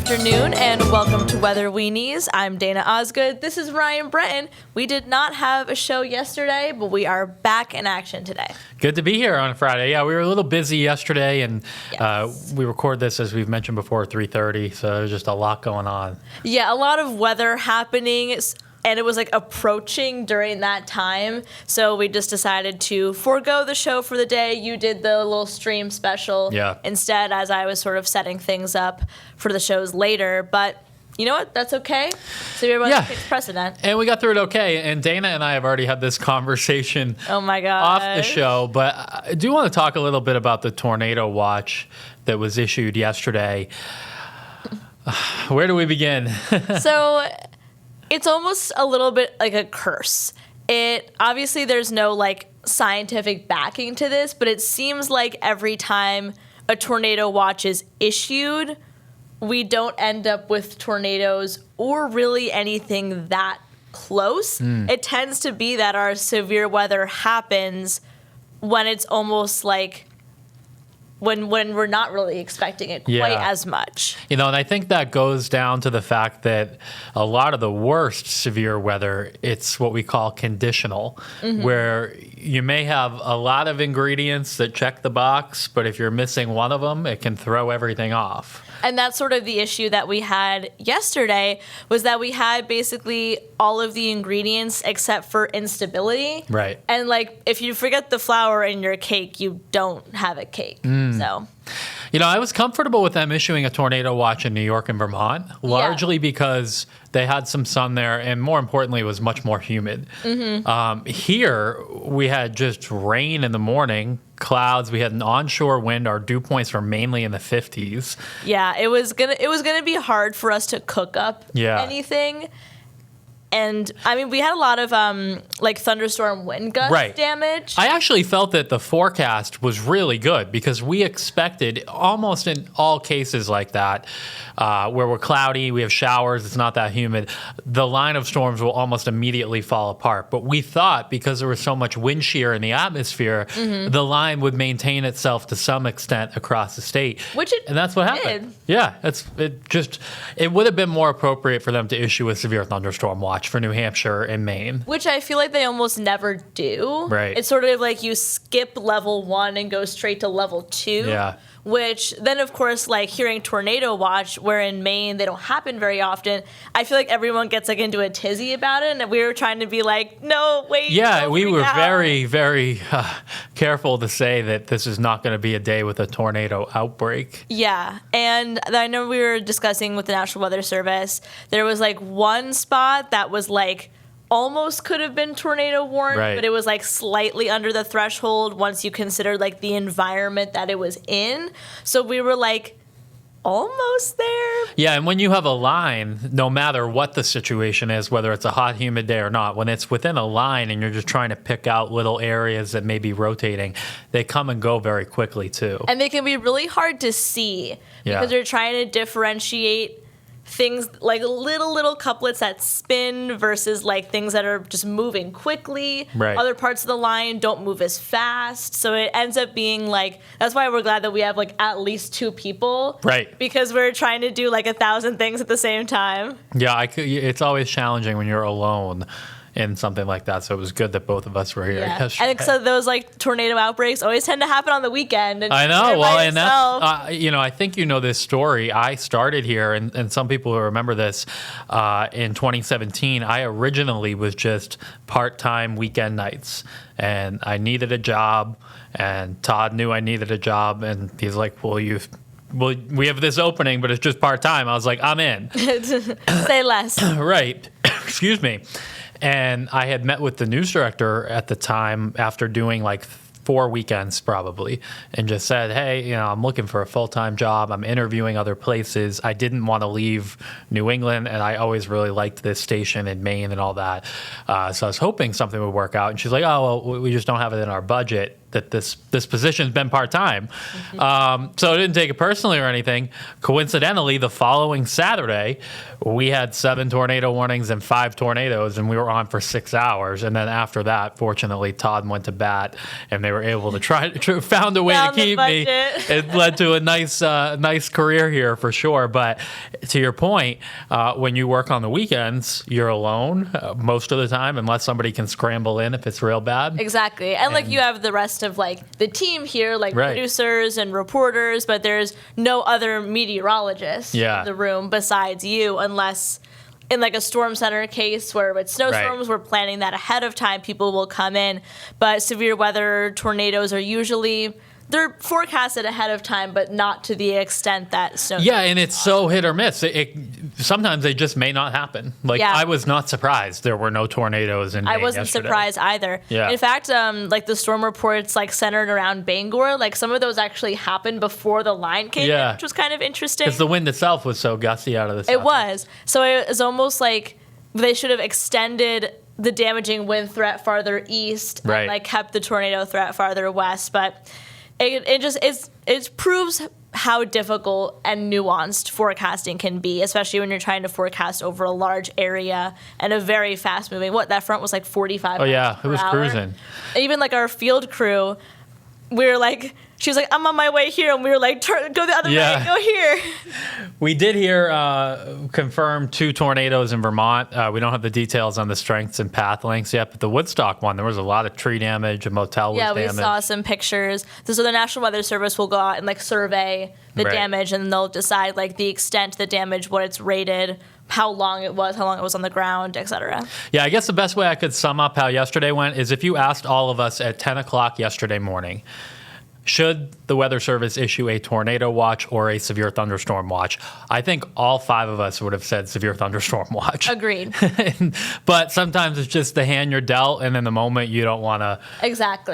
afternoon and welcome to Weather-weenies. I'm Dana Osgood. This is Ryan Breton. We did not have a show yesterday, but we are back in action today. Good to be here on Friday. Yeah, we were a little busy yesterday, and Yes. we record this, as we've mentioned before, 3:30, so there's just a lot going on. Yeah, a lot of weather happening, and it was like approaching during that time. So we just decided to forego the show for the day. You did the little stream special instead, as I was sort of setting things up for the shows later. But you know what? That's okay. So everybody takes precedent. And we got through it okay. And Dana and I have already had this conversation Oh my gosh. off the show. But I do want to talk a little bit about the tornado watch that was issued yesterday. Where do we begin? So it's almost a little bit like a curse. Obviously there's no like scientific backing to this, but it seems like every time a tornado watch is issued, we don't end up with tornadoes or really anything that close. It tends to be that our severe weather happens when it's almost like when we're not really expecting it quite as much. You know, and I think that goes down to the fact that a lot of the worst severe weather, it's what we call conditional, where you may have a lot of ingredients that check the box, but if you're missing one of them, it can throw everything off. And that's sort of the issue that we had yesterday, was that we had basically all of the ingredients except for instability. Right. And like, if you forget the flour in your cake, you don't have a cake. So, you know, I was comfortable with them issuing a tornado watch in New York and Vermont, largely because they had some sun there, and more importantly, it was much more humid. Here, we had just rain in the morning, clouds. We had an onshore wind. Our dew points were mainly in the 50s. Yeah, it was gonna be hard for us to cook up anything. And I mean, we had a lot of like thunderstorm wind gust damage. I actually felt that the forecast was really good because we expected, almost in all cases like that, where we're cloudy, we have showers, it's not that humid, the line of storms will almost immediately fall apart. But we thought, because there was so much wind shear in the atmosphere, the line would maintain itself to some extent across the state. And that's what happened. Yeah, it would have been more appropriate for them to issue a severe thunderstorm watch for New Hampshire and Maine. Which I feel like they almost never do. Right. It's sort of like you skip level 1 and go straight to level 2. Yeah. Which then, of course, like hearing tornado watch, where in Maine they don't happen very often, I feel like everyone gets like into a tizzy about it. And we were trying to be like, no, wait. Yeah, we were very, very careful to say that this is not going to be a day with a tornado outbreak. Yeah, and I know we were discussing with the National Weather Service, there was like one spot that was like almost could have been tornado warned, but it was like slightly under the threshold once you consider like the environment that it was in. So we were like almost there. Yeah, and when you have a line, no matter what the situation is, whether it's a hot, humid day or not, when it's within a line and you're just trying to pick out little areas that may be rotating, they come and go very quickly too. And they can be really hard to see because they're trying to differentiate things like little couplets that spin versus like things that are just moving quickly. Other parts of the line don't move as fast. So it ends up being like, that's why we're glad that we have like at least 2 people. Because we're trying to do like 1,000 things at the same time. Yeah, it's always challenging when you're alone in something like that. So it was good that both of us were here. And so those like tornado outbreaks always tend to happen on the weekend. And I know. Well, and that's, you know, I think you know this story. I started here, and some people will remember this, in 2017. I originally was just part-time weekend nights, and I needed a job, and Todd knew I needed a job, and he's like, well, we have this opening, but it's just part-time. I was like, I'm in. Say less. Right. Excuse me. And I had met with the news director at the time after doing like 4 weekends probably, and just said, hey, you know, I'm looking for a full-time job. I'm interviewing other places. I didn't want to leave New England, and I always really liked this station in Maine and all that. So I was hoping something would work out. And she's like, oh, well, we just don't have it in our budget that this position's been part-time. So I didn't take it personally or anything. Coincidentally, the following Saturday, we had 7 tornado warnings and 5 tornadoes, and we were on for 6 hours. And then after that, fortunately, Todd went to bat, and they were able to found a way to keep me. It led to a nice career here for sure. But to your point, when you work on the weekends, you're alone most of the time, unless somebody can scramble in if it's real bad. Exactly. And like you have the rest of like the team here, like producers and reporters, but there's no other meteorologist in the room besides you, unless in like a storm center case where with snowstorms, we're planning that ahead of time, people will come in. But severe weather tornadoes are usually, they're forecasted ahead of time, but not to the extent that snow. Yeah, and it's so hit or miss. Sometimes they just may not happen. Like I was not surprised there were no tornadoes in Maine I wasn't yesterday. surprised either. Yeah. In fact, like the storm reports like centered around Bangor, like some of those actually happened before the line came in, which was kind of interesting. Because the wind itself was so gusty out of the south. It was. So it was almost like they should have extended the damaging wind threat farther east and like kept the tornado threat farther west, but it proves how difficult and nuanced forecasting can be, especially when you're trying to forecast over a large area and a very fast moving. That front was like 45 miles per it was hour. cruising. Even like our field crew, we were like, she was like, I'm on my way here, and we were like, go the other way, go here. We did hear confirmed 2 tornadoes in Vermont. We don't have the details on the strengths and path lengths yet, but the Woodstock one, there was a lot of tree damage, a motel was damaged. Yeah, we saw some pictures. So the National Weather Service will go out and like survey the damage, and they'll decide like the extent of the damage, what it's rated, how long it was on the ground, etc. Yeah, I guess the best way I could sum up how yesterday went is if you asked all of us at 10 o'clock yesterday morning, should the Weather Service issue a tornado watch or a severe thunderstorm watch? I think all 5 of us would have said severe thunderstorm watch. Agreed. But sometimes it's just the hand you're dealt, and in the moment you don't want to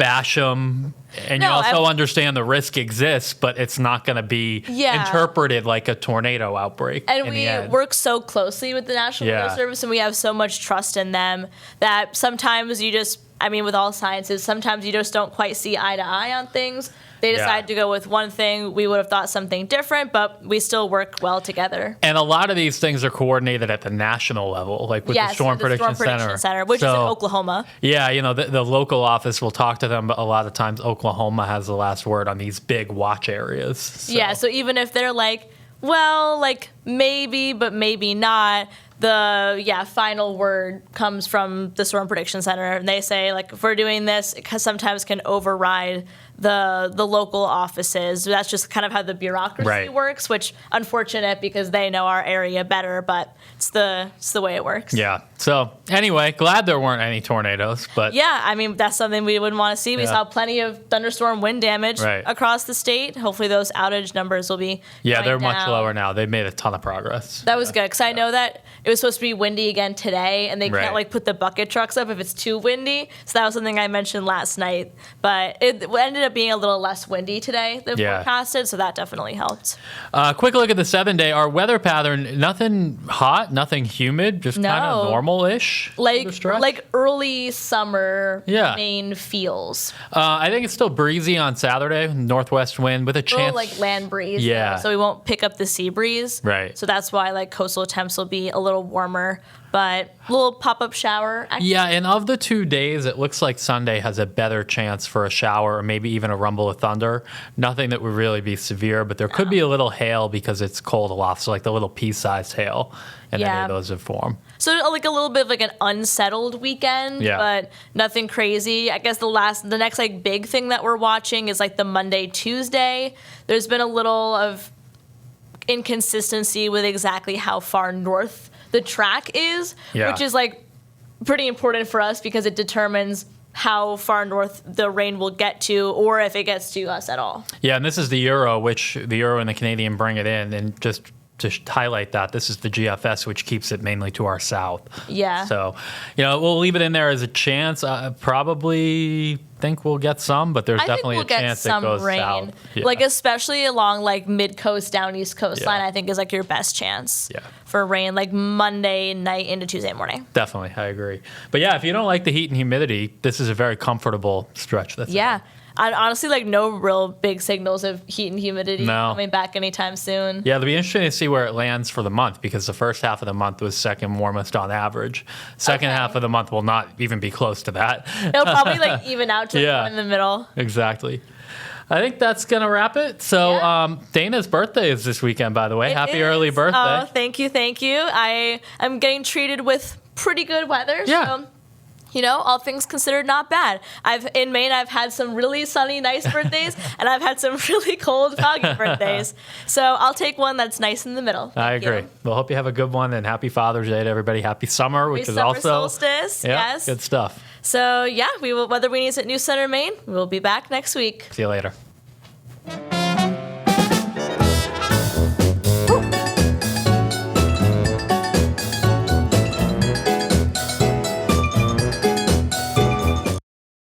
bash them. And you also understand the risk exists, but it's not going to be interpreted like a tornado outbreak. And we work so closely with the National Weather Service, and we have so much trust in them that sometimes with all sciences, sometimes you just don't quite see eye to eye on things. They decide to go with one thing. We would have thought something different, but we still work well together. And a lot of these things are coordinated at the national level, like with the Storm Prediction Center. Which is in Oklahoma. Yeah, the local office will talk to them, but a lot of times Oklahoma has the last word on these big watch areas. So. Yeah, so even if they're like, well, like maybe, but maybe not, the final word comes from the Storm Prediction Center, and they say, like, if we're doing this, it sometimes can override the local offices. That's just kind of how the bureaucracy works, which unfortunate because they know our area better, but it's the way it works. Yeah. So anyway, glad there weren't any tornadoes, but that's something we wouldn't want to see. We saw plenty of thunderstorm wind damage across the state. Hopefully those outage numbers will be they're much lower now. They've made a ton of progress. That was good because I know that it was supposed to be windy again today, and they can't like put the bucket trucks up if it's too windy. So that was something I mentioned last night, but it ended up being a little less windy today than forecasted, so that definitely helped. Quick look at the 7-day. Our weather pattern, nothing hot, nothing humid, just kind of normal-ish. Like early summer Maine feels. I think it's still breezy on Saturday, northwest wind with a chance. Like land breeze. Yeah. So we won't pick up the sea breeze. Right. So that's why like coastal temps will be a little warmer, but a little pop-up shower. Activity. Yeah, and of the 2 days, it looks like Sunday has a better chance for a shower or maybe even a rumble of thunder. Nothing that would really be severe, but there could be a little hail because it's cold aloft, so like the little pea-sized hail, and any of those would form. So like a little bit of like an unsettled weekend, but nothing crazy. I guess the next like big thing that we're watching is like the Monday, Tuesday. There's been a little of inconsistency with exactly how far north the track is, which is like pretty important for us because it determines how far north the rain will get to or if it gets to us at all. Yeah, and this is the Euro, which the Euro and the Canadian bring it in, and just to highlight that, this is the GFS, which keeps it mainly to our south. Yeah. So, we'll leave it in there as a chance. Probably think we'll get some, but there's definitely a chance it goes rain. South. Yeah. Like especially along like mid-coast, down east coastline, I think is like your best chance for rain, like Monday night into Tuesday morning. Definitely, I agree. But if you don't like the heat and humidity, this is a very comfortable stretch. honestly, like, no real big signals of heat and humidity coming back anytime soon. Yeah, it'll be interesting to see where it lands for the month, because the first half of the month was second warmest on average. Second half of the month will not even be close to that. It'll probably like even out to the one in the middle. Exactly. I think that's going to wrap it. So Dana's birthday is this weekend, by the way. Happy early birthday. Oh, thank you. I am getting treated with pretty good weather. Yeah. So, you know, all things considered, not bad. In Maine, I've had some really sunny, nice birthdays, and I've had some really cold, foggy birthdays. So I'll take one that's nice in the middle. I agree. Well, hope you have a good one, and happy Father's Day to everybody. Happy summer, which is summer also solstice. Yes. Good stuff. So yeah, we will weather-weenies at New CENTER Maine. We'll be back next week. See you later.